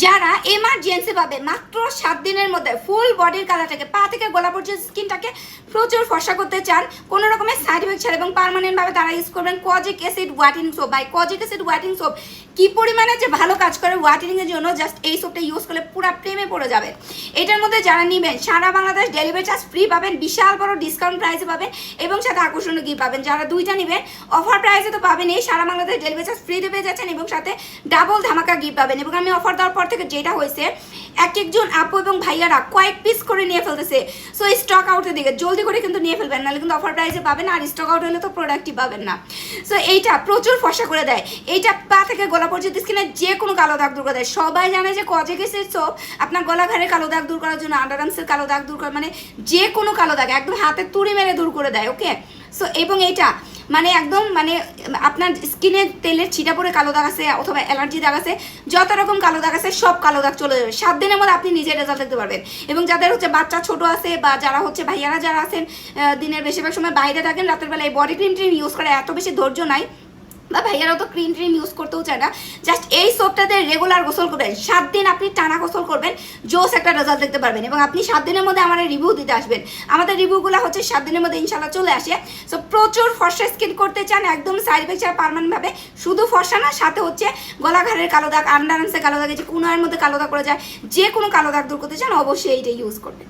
যারা এমার্জেন্সি ভাবে মাত্র 7 দিনের মধ্যে ফুল বডির কালারটাকে পা থেকে গলা পর্যন্ত স্কিনটাকে প্রচুর ফর্সা করতে চান কোনো রকমের সাইড এফেক্ট ছাড়া এবং পার্মানেন্ট ভাবে তারা ইউজ করবেন kojic acid whitening soap. By kojic acid whitening soap কি পরিমাণে যে ভালো কাজ করে হোয়াইটেনিং এর জন্য, জাস্ট এই সোপটা ইউজ করলে পুরো প্রেমে পড়ে যাবেন। এটার মধ্যে যারা নেবেন সারা বাংলাদেশ ডেলিভারি চার্জ ফ্রি পাবেন, বিশাল বড় ডিসকাউন্ট প্রাইসে পাবেন এবং সাথে আকর্ষণীয় গিফট পাবেন। যারা দুইটা নেবেন অফার প্রাইসে তো পাবেন, এই সারা বাংলাদেশ ডেলিভারি চার্জ ফ্রিতে পেয়ে যাচ্ছেন এবং সাথে ডাবল ধামাকা গিফট পাবেন। এবং আমি অফার দেওয়ার পর থেকে যেটা হয়েছে এক একজন আপু এবং ভাইয়ারা কয়েক পিস করে নিয়ে ফেলতেছে। সো স্টক আউটের দিকে জলদি করে কিন্তু নিয়ে ফেলবেন, নাহলে কিন্তু অফার প্রাইসে পাবেন আর স্টক আউট হলে তো প্রোডাক্টই পাবেন না। সো এইটা প্রচুর ফর্সা করে দেয়, এইটা পা থেকে গলা পর্যন্ত স্কিনে যে কোনো কালো দাগ দূর করে দেয়। সবাই জানে যে কজিক অ্যাসিড সোপ আপনার গলা ঘাড়ের কালো দাগ দূর করার জন্য, আন্ডারআর্মসের কালো দাগ দূর করা, মানে যে কোনো কালো দাগ একদম হাতে তুড়ি মেরে দূর করে দেয়। ওকে, সো এবং এইটা মানে একদম মানে আপনার স্কিনে তেলের ছিটা পরে কালো দাগ আছে অথবা অ্যালার্জি দাগ আছে, যত রকম কালো দাগ আছে সব কালো দাগ চলে যাবে 7 দিনের মধ্যে। আপনি নিজের রেজাল্ট দেখতে পারবেন। এবং যাদের হচ্ছে বাচ্চা ছোট আছে বা যারা হচ্ছে ভাইয়ারা যারা আছেন দিনের বেশিরভাগ সময় বাইরে থাকেন, রাতের বেলায় বডি ক্রিম ইউজ করে এত বেশি ধৈর্য নাই, বা ভাইয়ারাও তো ক্রিম ইউজ করতেও চায় না, জাস্ট এই সোপটাতে রেগুলার গোসল করবেন। 7 দিন আপনি টানা গোসল করবেন, জোস একটা রেজাল্ট দেখতে পারবেন। এবং আপনি 7 দিনের মধ্যে আমাদের রিভিউ দিতে আসবেন। আমাদের রিভিউগুলো হচ্ছে 7 দিনের মধ্যে ইনশাল্লাহ চলে আসে। সো প্রচুর ফর্সা স্কিন করতে চান একদম সাইড এফেক্ট ছাড়া পার্মানেন্টভাবে, শুধু ফর্সা না, সাথে হচ্ছে গলা ঘাড়ের কালো দাগ, আন্ডারআর্মসের কালো দাগ, যে কোনোর মধ্যে কালো দাগ করে যায়, যে কোনো কালো দাগ দূর করতে চান অবশ্যই এইটা ইউজ করবেন।